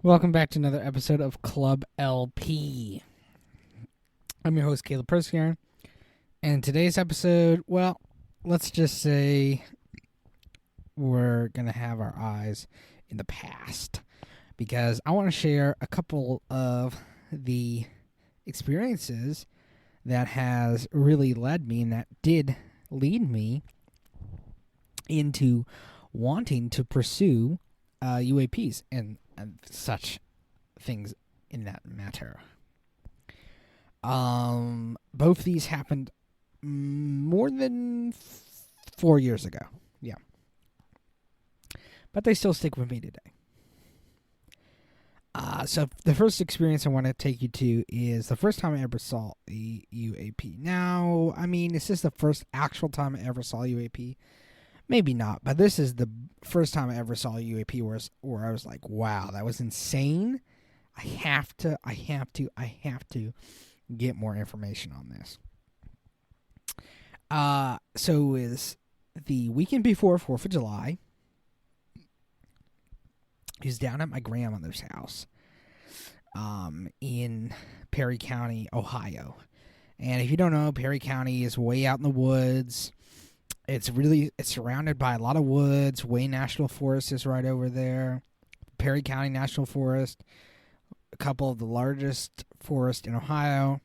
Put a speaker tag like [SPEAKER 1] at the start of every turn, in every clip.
[SPEAKER 1] Welcome back to another episode of Club LP. I'm your host, Caleb Perskier. And today's episode, well, let's just say we're going to have our eyes in the past. Because I want to share a couple of the experiences that has really led me and that did lead me into wanting to pursue UAPs and such things in that matter. Both these happened more than 4 years ago. Yeah. But they still stick with me today. So the first experience I want to take you to is the first time I ever saw a UAP. Now, I mean, is this the first actual time I ever saw a UAP? Maybe not, but this is the first time I ever saw a UAP where I was like, wow, that was insane. I have to get more information on this. So it was the weekend before 4th of July. He was down at my grandmother's house in Perry County, Ohio. And if you don't know, Perry County is way out in the woods. It's surrounded by a lot of woods. Wayne National Forest is right over there. Perry County National Forest, a couple of the largest forests in Ohio.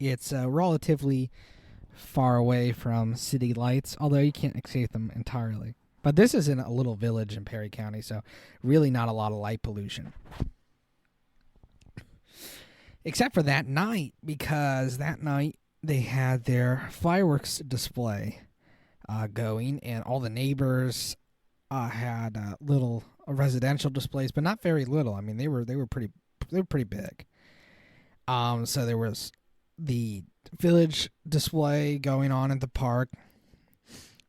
[SPEAKER 1] It's relatively far away from city lights, although you can't escape them entirely. But this is in a little village in Perry County, so really not a lot of light pollution. Except for that night, because that night they had their fireworks display going, and all the neighbors had little residential displays, but not very little. I mean, they were pretty big. So there was the village display going on at the park.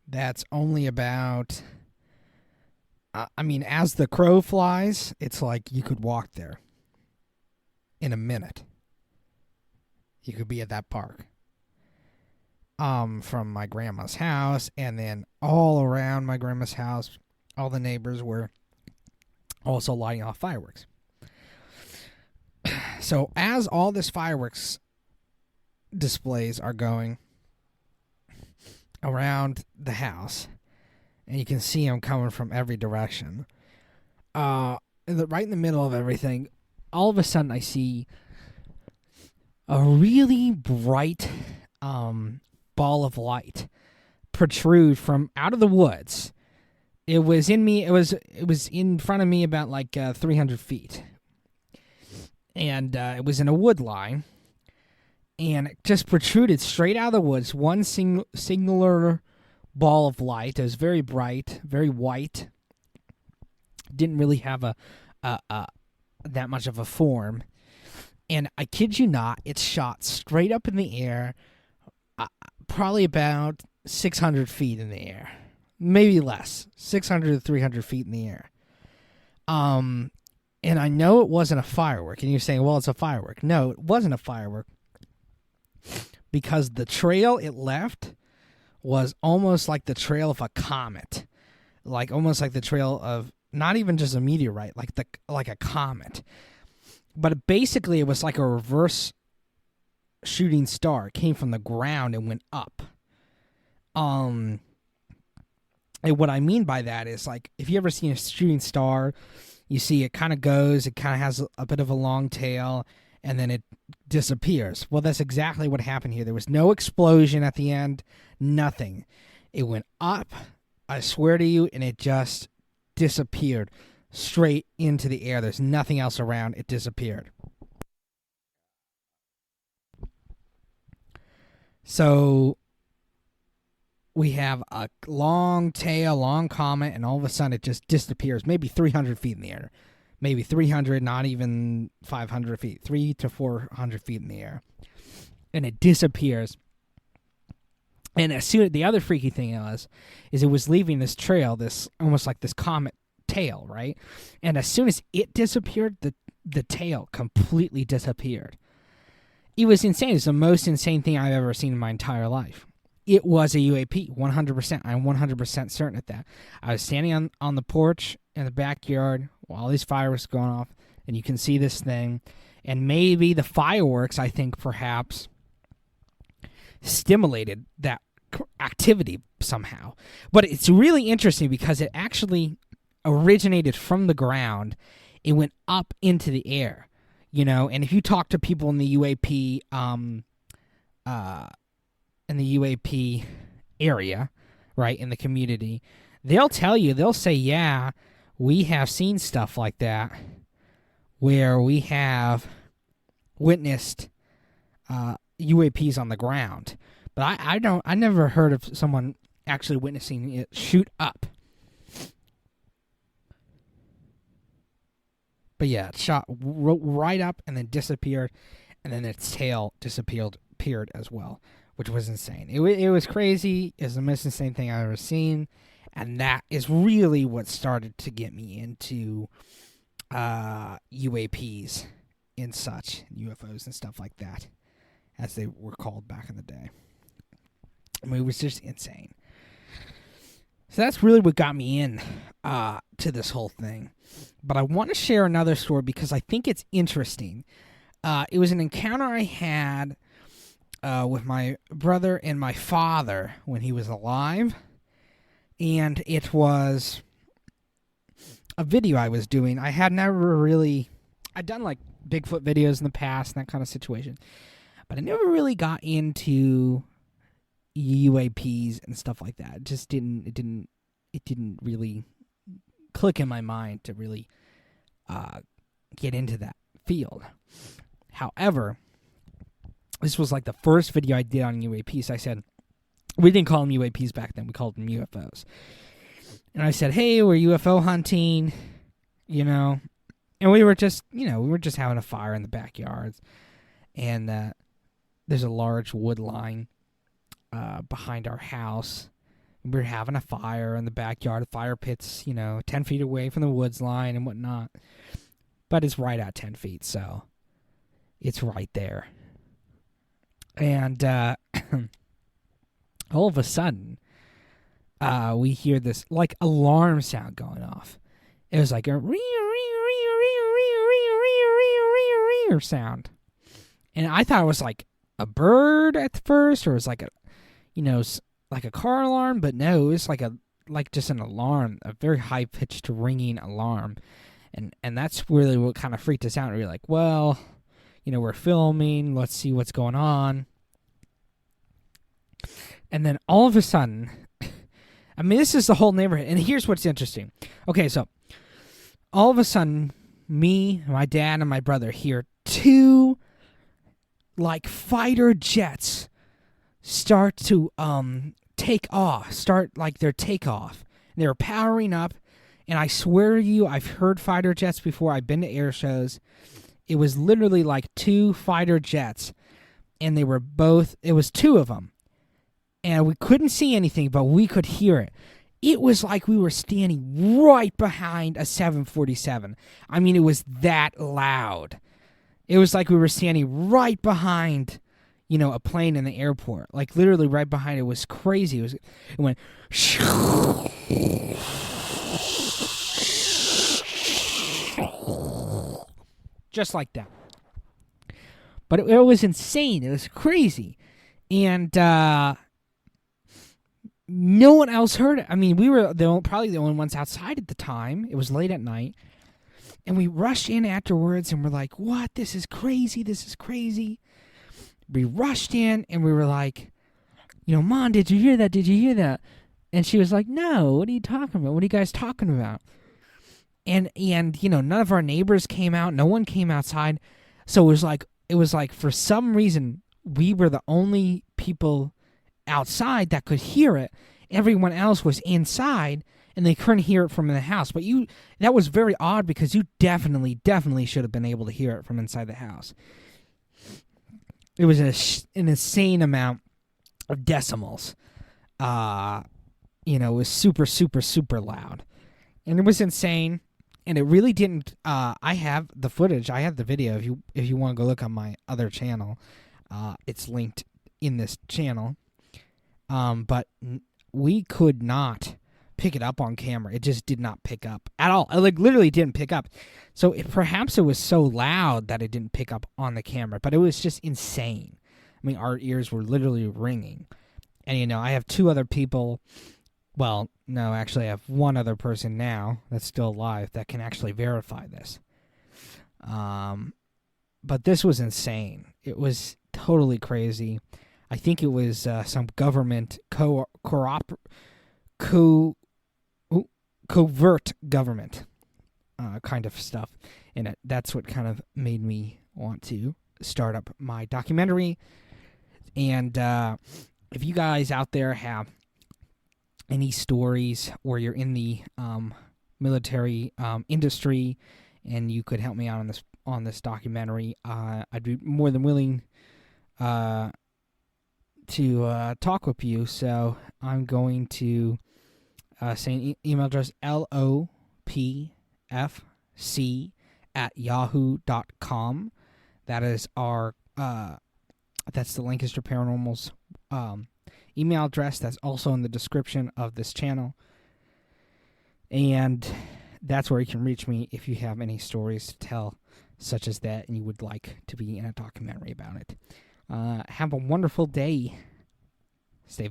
[SPEAKER 1] That's only about, as the crow flies, it's like you could walk there in a minute. You could be at that park. From my grandma's house, and then all around my grandma's house, all the neighbors were also lighting off fireworks. So as all this fireworks displays are going around the house, and you can see them coming from every direction, right in the middle of everything, all of a sudden I see a really bright ball of light protrude from out of the woods. It was in front of me about like 300 feet, and it was in a wood line, and it just protruded straight out of the woods. One singular ball of light. It was very bright, very white. Didn't really have a that much of a form, and I kid you not, it shot straight up in the air. Probably about 600 feet in the air. Maybe less. 600 to 300 feet in the air. And I know it wasn't a firework. And you're saying, well, it's a firework. No, it wasn't a firework. Because the trail it left was almost like the trail of a comet. Almost like the trail of not even just a meteorite, like a comet. But basically it was like a reverse shooting star. It came from the ground and went up. And what I mean by that is, like, if you ever seen a shooting star, you see it kind of has a bit of a long tail, and then it disappears. Well, that's exactly what happened here. There was no explosion at the end, nothing. It went up, I swear to you, and it just disappeared straight into the air. There's nothing else around. It disappeared. So we have a long tail, long comet, and all of a sudden it just disappears. Maybe 300 feet in the air. Maybe 300, not even 500 feet. 300 to 400 feet in the air. And it disappears. And the other freaky thing is it was leaving this trail, this almost like this comet tail, right? And as soon as it disappeared, the tail completely disappeared. It was insane. It's the most insane thing I've ever seen in my entire life. it was a UAP, 100%. I'm 100% certain of that. I was standing on the porch in the backyard while these fireworks going off, and you can see this thing. And maybe the fireworks, I think, perhaps stimulated that activity somehow. But it's really interesting because it actually originated from the ground. It went up into the air, And if you talk to people in the UAP, area, right, in the community, they'll say, yeah, we have seen stuff like that where we have witnessed UAPs on the ground. But I never heard of someone actually witnessing it shoot up. But yeah, it shot right up and then disappeared, and then its tail disappeared as well, which was insane. It was crazy. It was the most insane thing I've ever seen, and that is really what started to get me into UAPs and such, UFOs and stuff like that, as they were called back in the day. I mean, it was just insane. So that's really what got me in to this whole thing. But I want to share another story because I think it's interesting. It was an encounter I had with my brother and my father when he was alive. And it was a video I was doing. I had never really... I'd done like Bigfoot videos in the past and that kind of situation. But I never really got into UAPs and stuff like that. It just didn't really click in my mind to really get into that field. However, this was like the first video I did on UAPs. I said, we didn't call them UAPs back then, we called them UFOs. And I said, hey, we're UFO hunting, and we were just having a fire in the backyards. And there's a large wood line behind our house. We were having a fire in the backyard. The fire pit's, 10 feet away from the woods line and whatnot. But it's right at 10 feet, so it's right there. And all of a sudden, we hear this, like, alarm sound going off. It was like a sound. And I thought it was like a bird at first, or it was like a, like a car alarm, but no, it was like just an alarm, a very high-pitched ringing alarm. And that's really what kind of freaked us out. We were like, well, we're filming, let's see what's going on. And then all of a sudden, I mean, this is the whole neighborhood, and here's what's interesting. Okay, so all of a sudden, me, my dad, and my brother hear two, like, fighter jets start to take off, start like their takeoff. They were powering up, and I swear to you, I've heard fighter jets before. I've been to air shows. It was literally like two fighter jets, and it was two of them. And we couldn't see anything, but we could hear it. It was like we were standing right behind a 747. I mean, it was that loud. It was like we were standing right behind, a plane in the airport. Like, literally right behind it. It was crazy. It went... just like that. But it was insane. It was crazy. And no one else heard it. I mean, we were probably the only ones outside at the time. It was late at night. And we rushed in afterwards, and we're like, what? This is crazy. This is crazy. We rushed in, and we were like, Mom, did you hear that? Did you hear that? And she was like, no, what are you talking about? What are you guys talking about? And none of our neighbors came out. No one came outside. So it was like for some reason, we were the only people outside that could hear it. Everyone else was inside, and they couldn't hear it from the house. But that was very odd because you definitely should have been able to hear it from inside the house. It was an insane amount of decimals. It was super, super, super loud. And it was insane. And it really didn't. I have the footage. I have the video. If you want to go look on my other channel, it's linked in this channel. but we could not pick it up on camera. It just did not pick up at all. It literally didn't pick up. So perhaps it was so loud that it didn't pick up on the camera, but it was just insane. I mean, our ears were literally ringing. And, I have two other people. Well, no, actually I have one other person now that's still alive that can actually verify this. But this was insane. It was totally crazy. I think it was some government covert government kind of stuff in it. That's what kind of made me want to start up my documentary. And if you guys out there have any stories, or you're in the military industry and you could help me out on this documentary, I'd be more than willing to talk with you. So I'm going to say an email address, lopfc@yahoo.com. That is our that's the Lancaster Paranormal's email address. That's also in the description of this channel. And that's where you can reach me if you have any stories to tell, such as that, and you would like to be in a documentary about it. Have a wonderful day. Stay